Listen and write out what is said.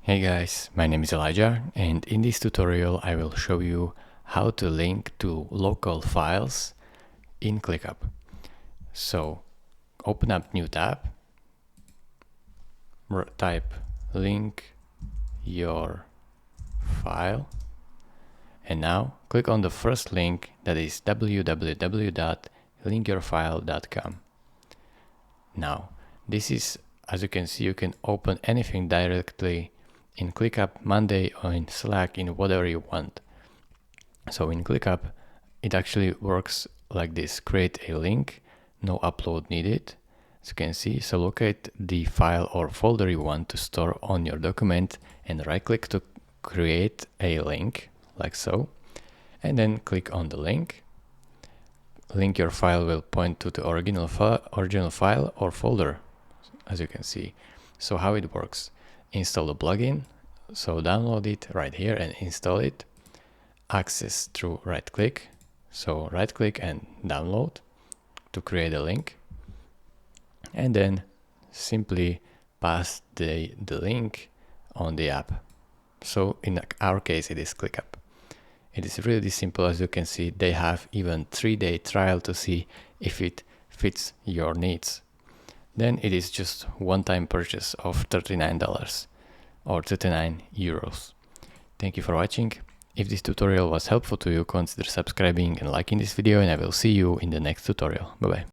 Hey guys, my name is Elijah, and in this tutorial I will show you how to link to local files in ClickUp. So open up new tab, type link your file, and now click on the first link, that is www.linkyourfile.com. Now this is, as you can see, you can open anything directly in ClickUp, Monday, or in Slack, in whatever you want. So in ClickUp, it actually works like this: create a link, no upload needed, as you can see. So locate the file or folder you want to store on your document and right click to create a link, like so, and then click on the link. Link your file will point to the original file or folder, as you can see. So how it works: install the plugin, so download it right here and install it. Access through right click, so right click and download to create a link, and then simply paste the link on the app. So in our case it is ClickUp. It is really simple. As you can see, they have even 3-day trial to see if it fits your needs. Then it is just one-time purchase of $39 or 39 euros. Thank you for watching. If this tutorial was helpful to you, consider subscribing and liking this video, and I will see you in the next tutorial. Bye bye.